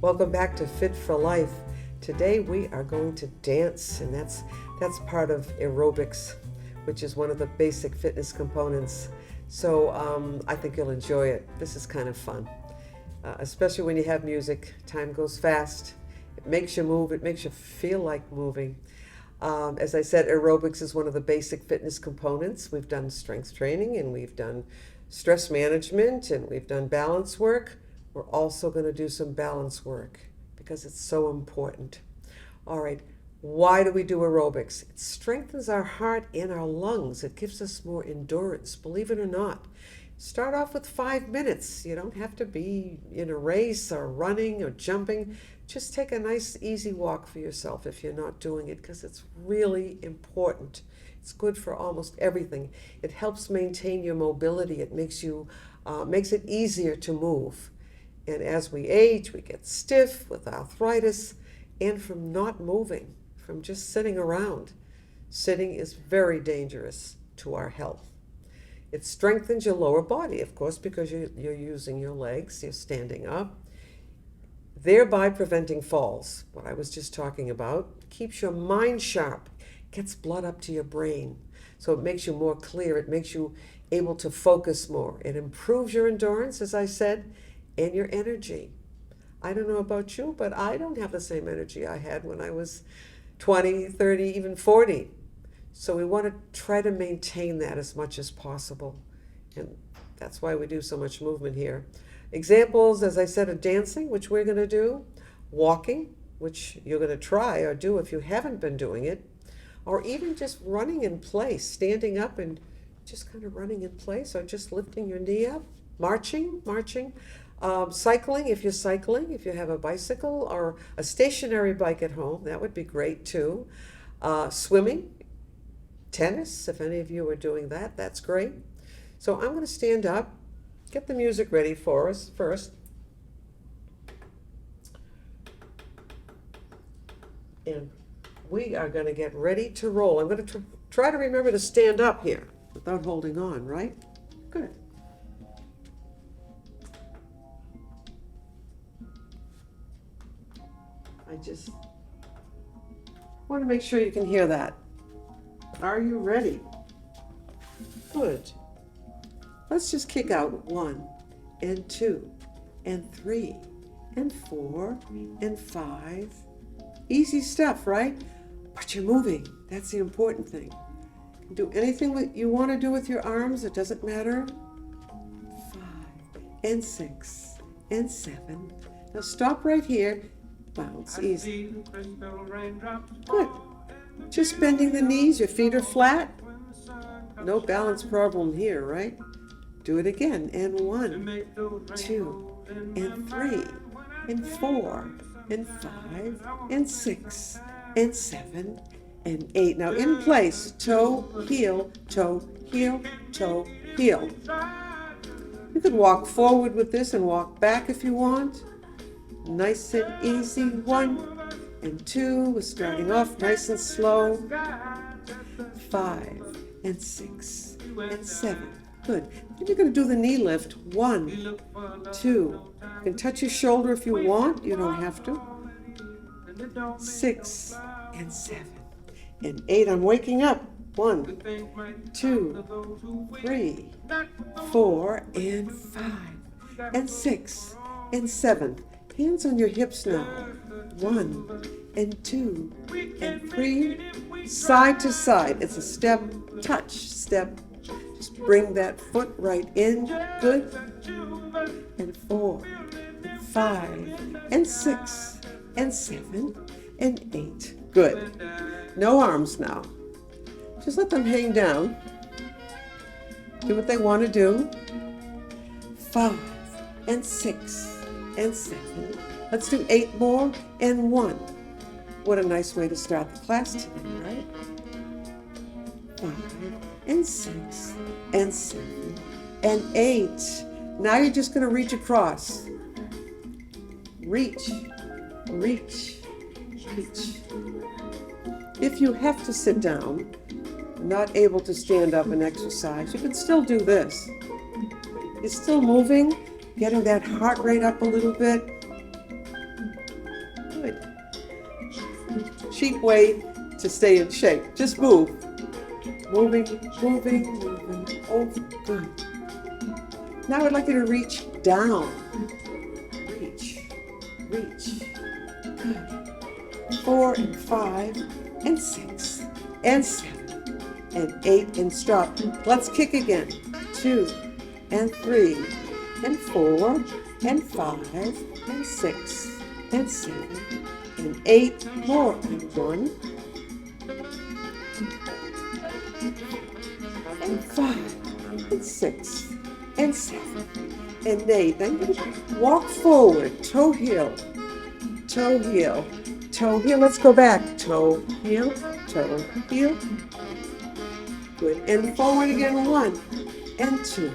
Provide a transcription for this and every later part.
Welcome back to Fit for Life. Today we are going to dance, and that's part of aerobics, which is one of the basic fitness components. So I think you'll enjoy it. This is kind of fun, especially when you have music. Time goes fast. It makes you move. It makes you feel like moving. As I said, aerobics is one of the basic fitness components. We've done strength training, and we've done stress management, and we've done balance work. We're also going to do some balance work because it's so important. All right, why do we do aerobics? It strengthens our heart and our lungs. It gives us more endurance, believe it or not. Start off with 5 minutes. You don't have to be in a race or running or jumping. Just take a nice, easy walk for yourself if you're not doing it, because it's really important. It's good for almost everything. It helps maintain your mobility. It makes it easier to move. And as we age, we get stiff with arthritis and from not moving, from just sitting around. Sitting is very dangerous to our health. It strengthens your lower body, of course, because you're using your legs, you're standing up, thereby preventing falls. What I was just talking about keeps your mind sharp, gets blood up to your brain. So it makes you more clear, it makes you able to focus more. It improves your endurance, as I said, and your energy. I don't know about you, but I don't have the same energy I had when I was 20, 30, even 40. So we want to try to maintain that as much as possible. And that's why we do so much movement here. Examples, as I said, of dancing, which we're going to do, walking, which you're going to try or do if you haven't been doing it, or even just running in place, standing up and just kind of running in place, or just lifting your knee up, marching. Cycling, if you have a bicycle or a stationary bike at home, that would be great too. Swimming, tennis, if any of you are doing that, that's great. So I'm going to stand up, get the music ready for us first. And we are going to get ready to roll. I'm going to try to remember to stand up here without holding on, right? Good. I just want to make sure you can hear that. Are you ready? Good. Let's just kick out 1 and 2 and 3 and 4 and 5. Easy stuff, right? But you're moving. That's the important thing. You can do anything that you want to do with your arms. It doesn't matter. 5 and 6 and 7. Now stop right here. Bounce, easy. Good. Just bending the knees, your feet are flat. No balance problem here, right? Do it again. And 1, 2, and 3, and 4, and 5, and 6, and 7, and 8. Now in place, toe, heel, toe, heel, toe, heel. You could walk forward with this and walk back if you want. Nice and easy. 1 and 2. We're starting off nice and slow. 5 and 6 and 7. Good. Then you're going to do the knee lift. 1, 2. You can touch your shoulder if you want. You don't have to. 6 and 7 and 8. I'm waking up. 1, 2, 3, 4, and 5, and 6, and 7. Hands on your hips now. 1 and 2 and 3. Side to side. It's a step, touch, step. Just bring that foot right in. Good. And 4 and 5 and 6 and 7 and 8. Good. No arms now. Just let them hang down. Do what they want to do. 5 and 6 and 7. Let's do 8 more and 1. What a nice way to start the class today, right? 5 and 6 and 7 and 8. Now you're just going to reach across. Reach, reach, reach. If you have to sit down, not able to stand up and exercise, you can still do this. You're still moving, getting that heart rate up a little bit. cheap way to stay in shape. Just move. Moving, moving, moving. Oh, good. Now I'd like you to reach down. Reach, reach. Good. 4 and 5 and 6 and 7 and 8 and stop. Let's kick again. 2 and 3 and 4 and 5 and 6 and 7 and 8 more. And 1 and 5 and 6 and 7 and 8. Then you walk forward, toe heel, toe heel, toe heel. Let's go back. Toe heel, toe heel. Good. And forward again. 1 and 2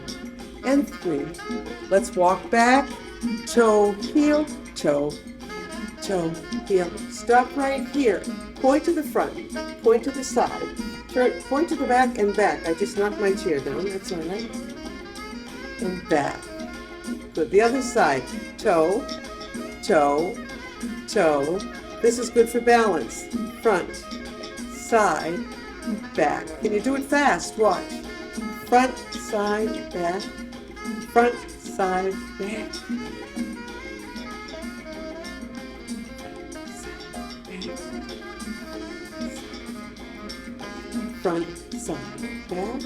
and 3. Let's walk back. Toe heel, toe, toe heel. Stop right here. Point to the front. Point to the side. Turn. Point to the back and back. I just knocked my chair down. That's all right. And back. Good. The other side. Toe, toe, toe. This is good for balance. Front, side, back. Can you do it fast? Watch. Front, side, back. Front, side, back. Front, side, back.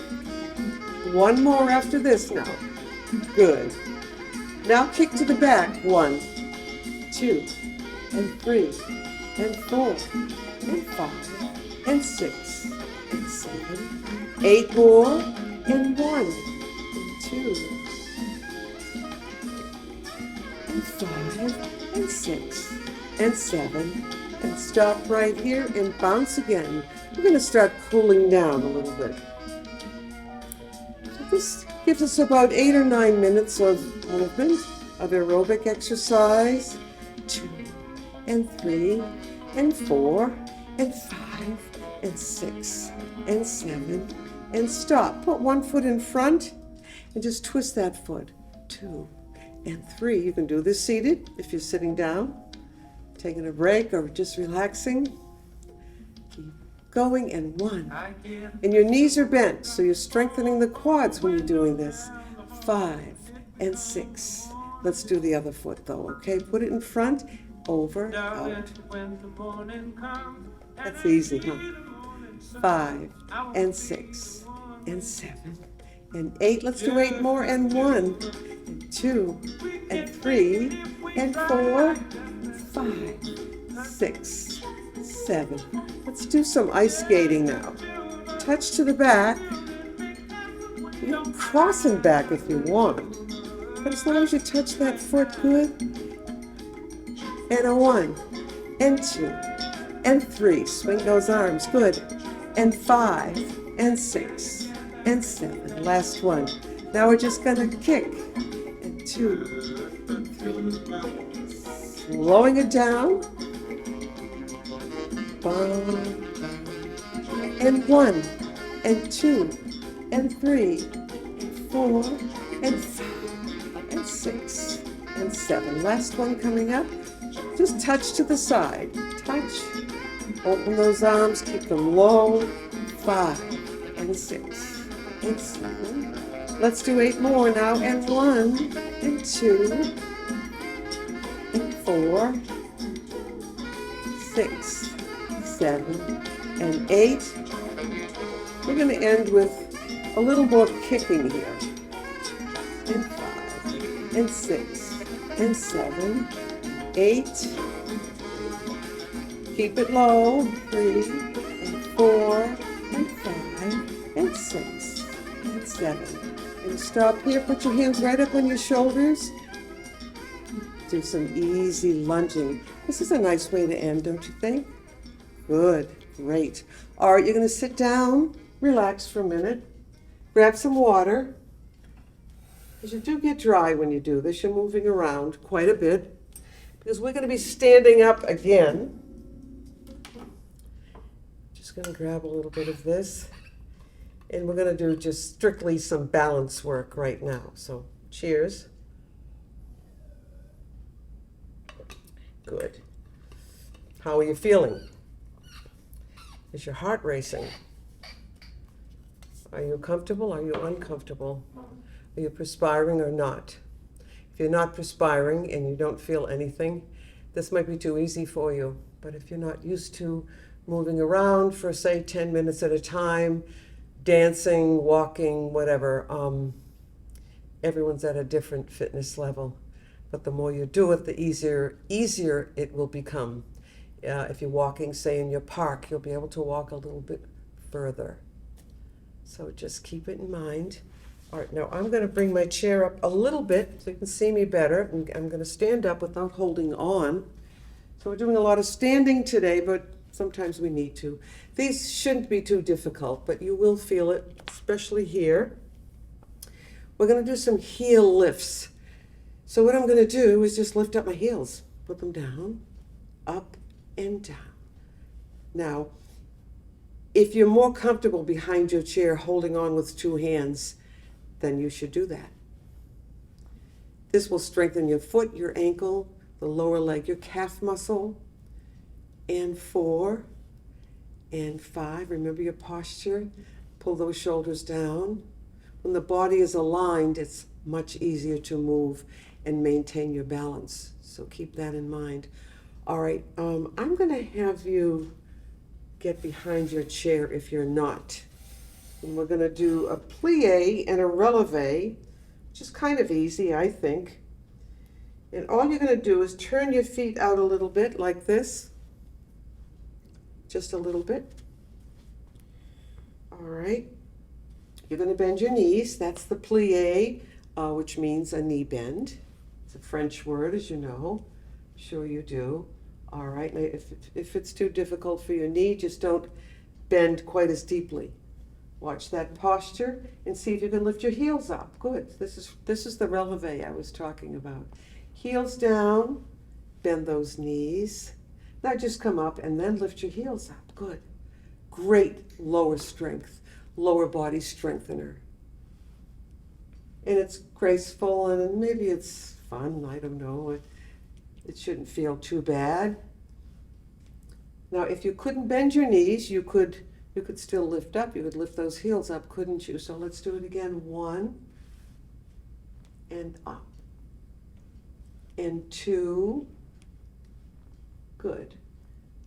One more after this now. Good. Now kick to the back. 1, 2, and 3, and 4, and 5, and 6, and 7, 8 more, and 1, and 2, and 5, and 6, and 7, and stop right here and bounce again. We're going to start cooling down a little bit. So this gives us about 8 or 9 minutes of movement, of aerobic exercise. 2, and 3, and 4, and 5, and 6, and 7, and stop. Put one foot in front and just twist that foot. 2 and 3. You can do this seated if you're sitting down, taking a break, or just relaxing. Keep going. And 1. And your knees are bent, so you're strengthening the quads when you're doing this. 5 and 6. Let's do the other foot though, okay? Put it in front. Over, out. That's easy, huh? 5 and 6 and 7 and 8. Let's do 8 more. And 1 and 2 and 3 and 4, 5, 6, 7. Let's do some ice skating now. Touch to the back. You can cross and back if you want, but as long as you touch that foot good. And a 1, and 2, and 3. Swing those arms. Good. And 5, and 6, and 7. Last one. Now we're just going to kick. And 2, and 3. Slowing it down. And 1, and 2, and 3, and 4, and 5, and 6, and 7. Last one coming up. Just touch to the side. Touch. Open those arms. Keep them low. 5 and 6 and 7. Let's do 8 more now. And 1 and 2 and 4, 6, 7, and 8. We're going to end with a little more kicking here. And 5 and 6 and 7. 8, keep it low. 3 and 4 and 5 and 6 and 7. And stop here. Put your hands right up on your shoulders. Do some easy lunging. This is a nice way to end, don't you think? Good. Great. All right, you're going to sit down, relax for a minute, grab some water. Because you do get dry when you do this. You're moving around quite a bit. Because we're going to be standing up again. Just going to grab a little bit of this. And we're going to do just strictly some balance work right now. So, cheers. Good. How are you feeling? Is your heart racing? Are you comfortable? Are you uncomfortable? Are you perspiring or not? If you're not perspiring and you don't feel anything, this might be too easy for you. But if you're not used to moving around for, say, 10 minutes at a time, dancing, walking, whatever, everyone's at a different fitness level. But the more you do it, the easier it will become. If you're walking, say, in your park, you'll be able to walk a little bit further. So just keep it in mind. All right, now I'm going to bring my chair up a little bit so you can see me better. And I'm going to stand up without holding on. So we're doing a lot of standing today, but sometimes we need to. These shouldn't be too difficult, but you will feel it, especially here. We're going to do some heel lifts. So what I'm going to do is just lift up my heels, put them down, up and down. Now, if you're more comfortable behind your chair holding on with two hands, then you should do that. This will strengthen your foot, your ankle, the lower leg, your calf muscle. And 4 and 5. Remember your posture. Pull those shoulders down. When the body is aligned, it's much easier to move and maintain your balance. So keep that in mind. All right, I'm going to have you get behind your chair if you're not. And we're going to do a plie and a releve, which is kind of easy, I think. And all you're going to do is turn your feet out a little bit like this. Just a little bit. All right. You're going to bend your knees. That's the plie, which means a knee bend. It's a French word, as you know. I'm sure you do. All right. Now, if it's too difficult for your knee, just don't bend quite as deeply. Watch that posture and see if you can lift your heels up. Good. This is the releve I was talking about. Heels down, bend those knees. Now just come up and then lift your heels up. Good. Great lower strength, lower body strengthener. And it's graceful and maybe it's fun. I don't know. It shouldn't feel too bad. Now, if you couldn't bend your knees, you could still lift up. You could lift those heels up, couldn't you? So let's do it again. 1 and up. And 2. Good.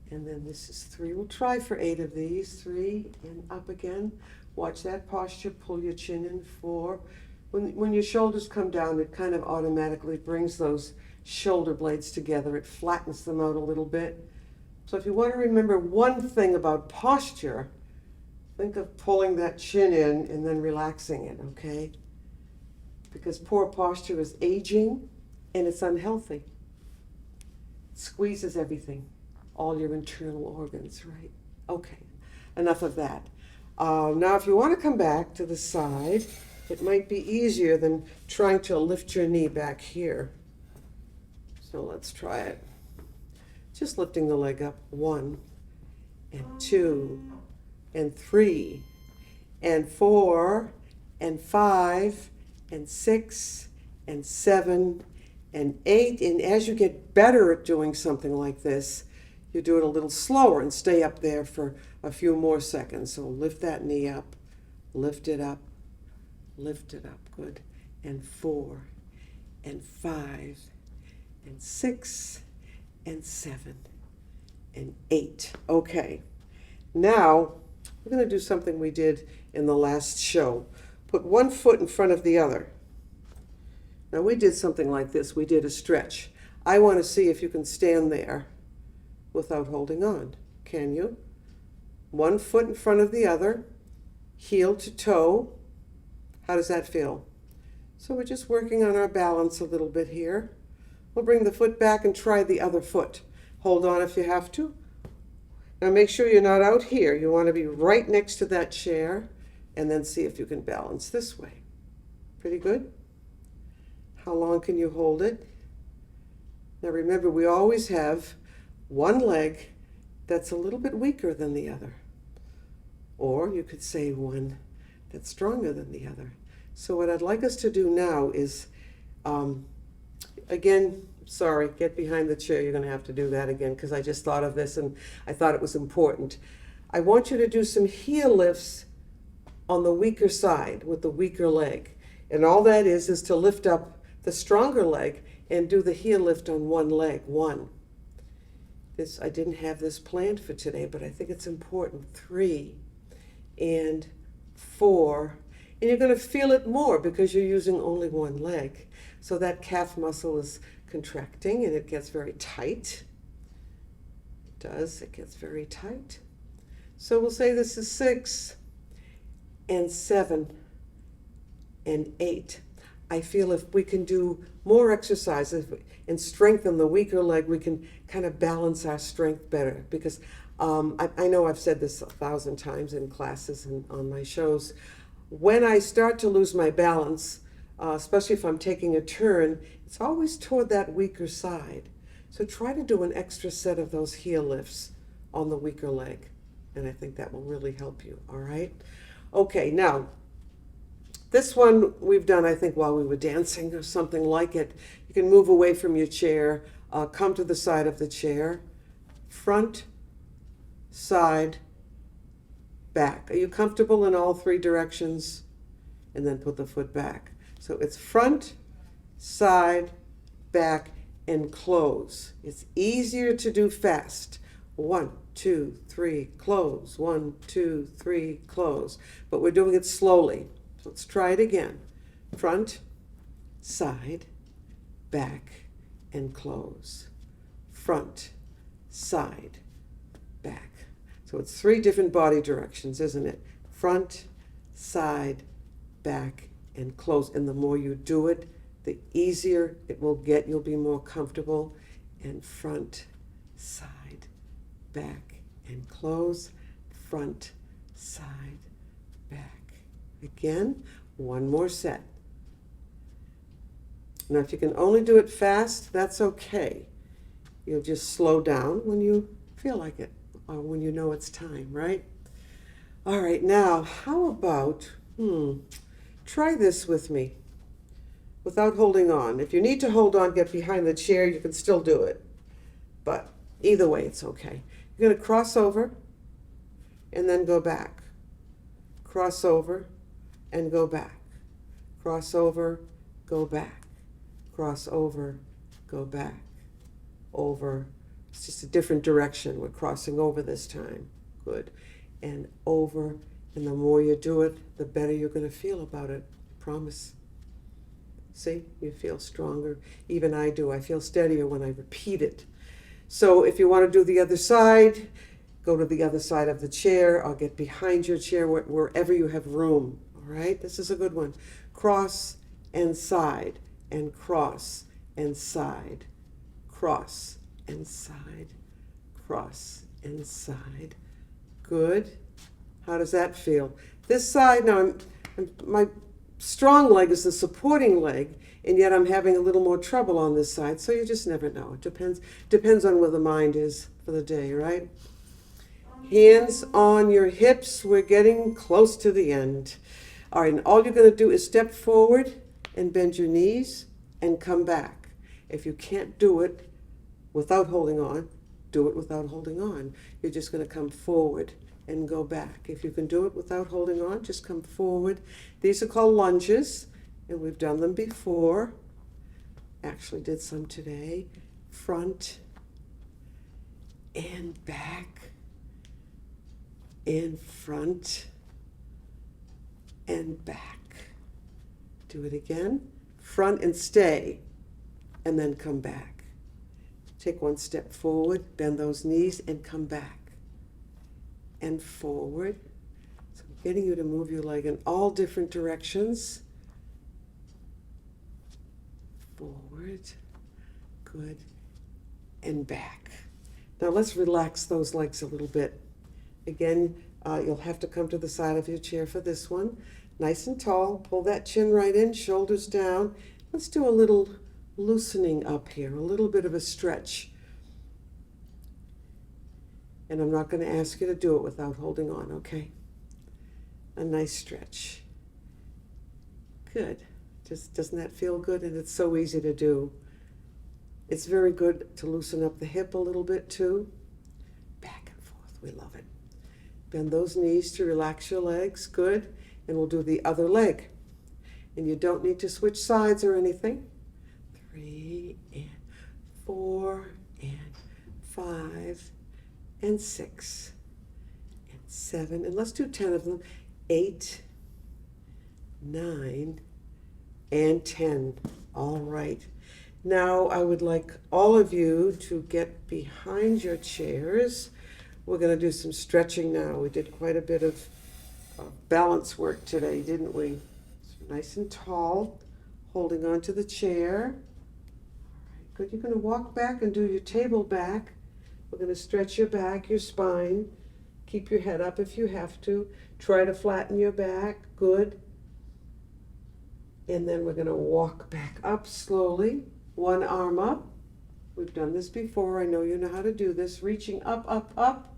And then this is 3. We'll try for 8 of these. 3 and up again. Watch that posture. Pull your chin in. 4. When your shoulders come down, it kind of automatically brings those shoulder blades together. It flattens them out a little bit. So if you want to remember one thing about posture, think of pulling that chin in and then relaxing it, okay? Because poor posture is aging and it's unhealthy. It squeezes everything, all your internal organs, right? Okay, enough of that. Now if you want to come back to the side, it might be easier than trying to lift your knee back here. So let's try it. Just lifting the leg up. 1 and 2 and 3 and 4 and 5 and 6 and 7 and 8. And as you get better at doing something like this, you do it a little slower and stay up there for a few more seconds. So lift that knee up, lift it up, lift it up. Good. And 4 and 5 and 6 and 7 and 8. Okay. Now we're going to do something we did in the last show. Put one foot in front of the other. Now we did something like this. We did a stretch. I want to see if you can stand there without holding on. Can you? One foot in front of the other, heel to toe. How does that feel? So we're just working on our balance a little bit here. We'll bring the foot back and try the other foot. Hold on if you have to. Now make sure you're not out here. You want to be right next to that chair and then see if you can balance this way. Pretty good? How long can you hold it? Now remember, we always have one leg that's a little bit weaker than the other. Or you could say one that's stronger than the other. So what I'd like us to do now is, again, sorry, get behind the chair. You're going to have to do that again because I just thought of this and I thought it was important. I want you to do some heel lifts on the weaker side with the weaker leg. And all that is to lift up the stronger leg and do the heel lift on one leg. One. I didn't have this planned for today, but I think it's important. 3 and 4. And you're going to feel it more because you're using only one leg. So that calf muscle is contracting and it gets very tight. It does, it gets very tight. So we'll say this is 6 and 7 and 8. I feel if we can do more exercises and strengthen the weaker leg, we can kind of balance our strength better. Because I know I've said this 1,000 times in classes and on my shows. When I start to lose my balance, especially if I'm taking a turn, it's always toward that weaker side. So try to do an extra set of those heel lifts on the weaker leg. And I think that will really help you, all right? Okay, now, this one we've done, I think, while we were dancing or something like it. You can move away from your chair, come to the side of the chair, front, side, back. Are you comfortable in all 3 directions? And then put the foot back. So it's front, side, back, and close. It's easier to do fast. 1, 2, 3, close. 1, 2, 3, close. But we're doing it slowly. Let's try it again. Front, side, back, and close. Front, side, back. So it's 3 different body directions, isn't it? Front, side, back, and close. And the more you do it, the easier it will get. You'll be more comfortable. And front, side, back, and close. Front, side, back. Again, 1 more set. Now, if you can only do it fast, that's okay. You'll just slow down when you feel like it, or when you know it's time, right? All right, now, how about, try this with me without holding on. If you need to hold on, get behind the chair, you can still do it. But either way, it's okay. You're going to cross over and then go back. Cross over and go back. Cross over, go back. Cross over, go back. Over. It's just a different direction. We're crossing over this time. Good. And over. And the more you do it, the better you're going to feel about it. Promise. See? You feel stronger. Even I do. I feel steadier when I repeat it. So if you want to do the other side, go to the other side of the chair. I'll get behind your chair wherever you have room. All right? This is a good one. Cross and side. And cross and side. Cross and side. Cross and side. Good. How does that feel? This side, now my strong leg is the supporting leg, and yet I'm having a little more trouble on this side, so you just never know. It depends on where the mind is for the day, right? Hands on your hips. We're getting close to the end. All right, and all you're going to do is step forward and bend your knees and come back. If you can't do it without holding on, do it without holding on. You're just going to come forward and go back. If you can do it without holding on, just come forward. These are called lunges, and we've done them before. Actually did some today. Front and back and front and back. Do it again. Front and stay, and then come back. Take 1 step forward, bend those knees, and come back. And forward. So I'm getting you to move your leg in all different directions. Forward. Good. And back. Now let's relax those legs a little bit. Again, you'll have to come to the side of your chair for this one. Nice and tall. Pull that chin right in, shoulders down. Let's do a little loosening up here, a little bit of a stretch. And I'm not going to ask you to do it without holding on, okay? A nice stretch. Good. Just doesn't that feel good? And it's so easy to do. It's very good to loosen up the hip a little bit too. Back and forth. We love it. Bend those knees to relax your legs. Good. And we'll do the other leg. And you don't need to switch sides or anything. 3 and 4 and 5 and 6 and 7. And let's do 10 of them. 8, 9, and 10. All right. Now I would like all of you to get behind your chairs. We're going to do some stretching now. We did quite a bit of balance work today, didn't we? So nice and tall, holding on to the chair. All right, good. You're going to walk back and do your table back. We're going to stretch your back, your spine. Keep your head up if you have to. Try to flatten your back. Good. And then we're going to walk back up slowly. One arm up. We've done this before. I know you know how to do this. Reaching up, up, up.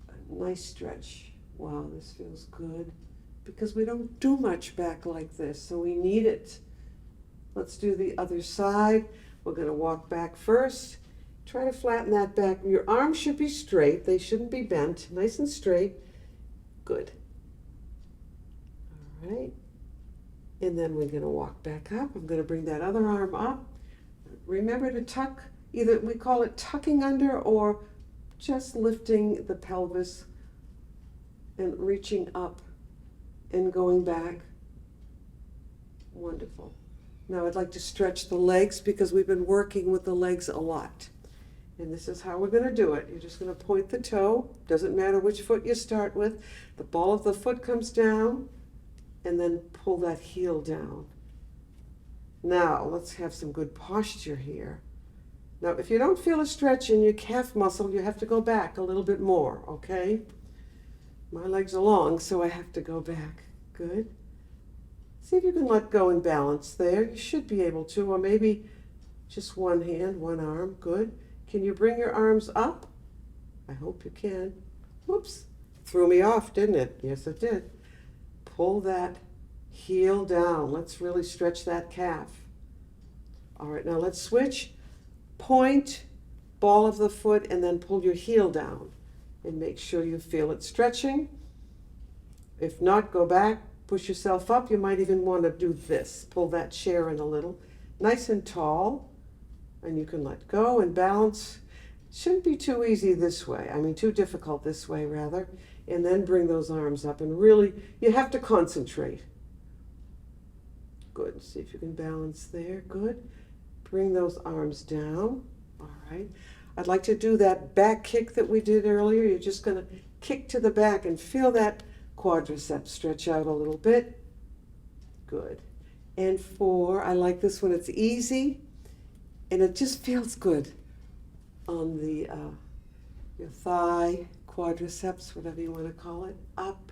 A nice stretch. Wow, this feels good. Because we don't do much back like this, so we need it. Let's do the other side. We're going to walk back first. Try to flatten that back. Your arms should be straight. They shouldn't be bent. Nice and straight. Good. All right. And then we're going to walk back up. I'm going to bring that other arm up. Remember to tuck, either we call it tucking under or just lifting the pelvis and reaching up and going back. Wonderful. Now I'd like to stretch the legs because we've been working with the legs a lot. And this is how we're going to do it. You're just going to point the toe. Doesn't matter which foot you start with. The ball of the foot comes down. And then pull that heel down. Now, let's have some good posture here. Now, if you don't feel a stretch in your calf muscle, you have to go back a little bit more, okay? My legs are long, so I have to go back. Good. See if you can let go and balance there. You should be able to, or maybe just one hand, one arm. Good. Can you bring your arms up? I hope you can. Whoops. Threw me off, didn't it? Yes, it did. Pull that heel down. Let's really stretch that calf. All right, now let's switch. Point, ball of the foot, and then pull your heel down. And make sure you feel it stretching. If not, go back, push yourself up. You might even want to do this. Pull that chair in a little. Nice and tall. And you can let go and balance. Shouldn't be too easy this way. I mean, too difficult this way, rather. And then bring those arms up and really, you have to concentrate. Good. See if you can balance there. Good. Bring those arms down. All right. I'd like to do that back kick that we did earlier. You're just going to kick to the back and feel that quadriceps stretch out a little bit. Good. And 4, I like this one. It's easy and it just feels good on the your thigh, quadriceps, whatever you want to call it, up.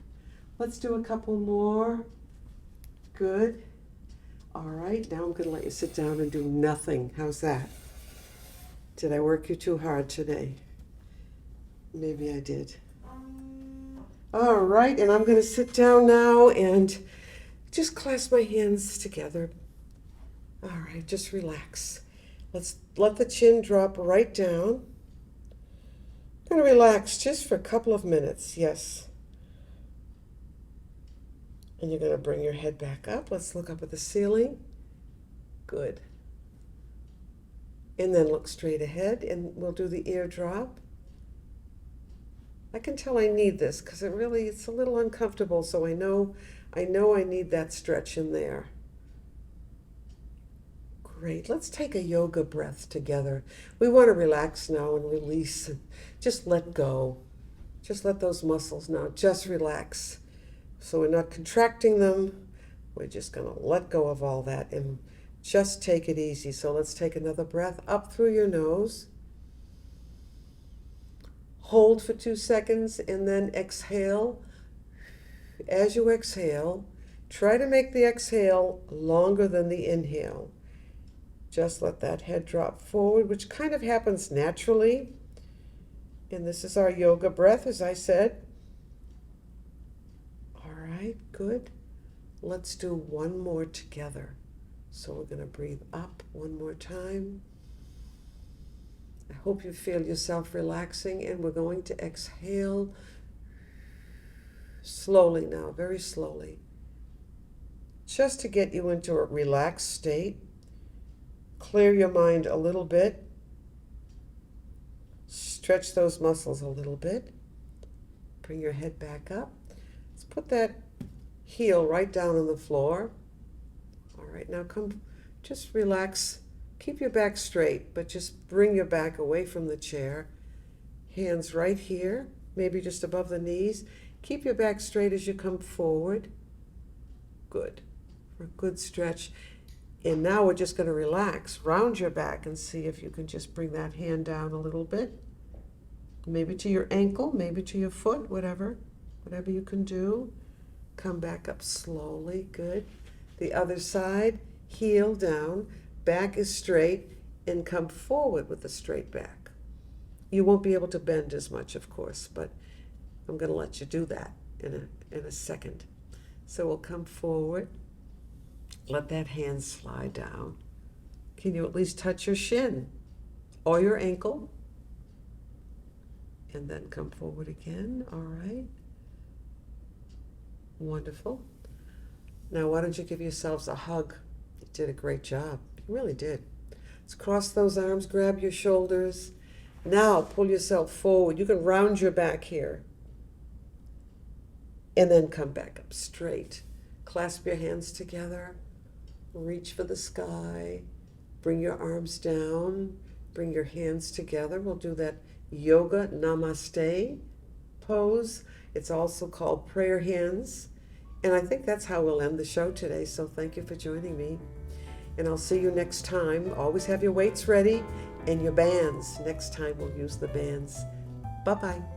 Let's do a couple more. Good. All right, now I'm going to let you sit down and do nothing. How's that? Did I work you too hard today? Maybe I did. All right, and I'm going to sit down now and just clasp my hands together. All right, just relax. Let's let the chin drop right down. I'm going to relax just for a couple of minutes, yes. And you're going to bring your head back up. Let's look up at the ceiling. Good. And then look straight ahead, and we'll do the ear drop. I can tell I need this because it's a little uncomfortable, so I know I need that stretch in there. Great. Let's take a yoga breath together. We want to relax now and release and just let go. Just let those muscles now just relax. So we're not contracting them. We're just going to let go of all that and just take it easy. So let's take another breath up through your nose. Hold for 2 seconds and then exhale. As you exhale, try to make the exhale longer than the inhale. Just let that head drop forward, which kind of happens naturally. And this is our yoga breath, as I said. All right, good. Let's do one more together. So we're going to breathe up one more time. I hope you feel yourself relaxing, and we're going to exhale, Slowly now, very slowly. Just to get you into a relaxed state. Clear your mind a little bit. Stretch those muscles a little bit. Bring your head back up. Let's put that heel right down on the floor. All right, now come, just relax. Keep your back straight, but just bring your back away from the chair. Hands right here, maybe just above the knees. Keep your back straight as you come forward. Good. For a good stretch. And now we're just going to relax. Round your back and see if you can just bring that hand down a little bit. Maybe to your ankle, maybe to your foot, whatever you can do. Come back up slowly. Good. The other side, heel down, back is straight, and come forward with a straight back. You won't be able to bend as much, of course, but I'm going to let you do that in a second. So we'll come forward. Let that hand slide down. Can you at least touch your shin or your ankle? And then come forward again. All right. Wonderful. Now, why don't you give yourselves a hug? You did a great job. You really did. Let's cross those arms, grab your shoulders. Now, pull yourself forward. You can round your back here. And then come back up straight. Clasp your hands together. Reach for the sky. Bring your arms down. Bring your hands together. We'll do that yoga namaste pose. It's also called prayer hands. And I think that's how we'll end the show today. So thank you for joining me. And I'll see you next time. Always have your weights ready and your bands. Next time we'll use the bands. Bye-bye.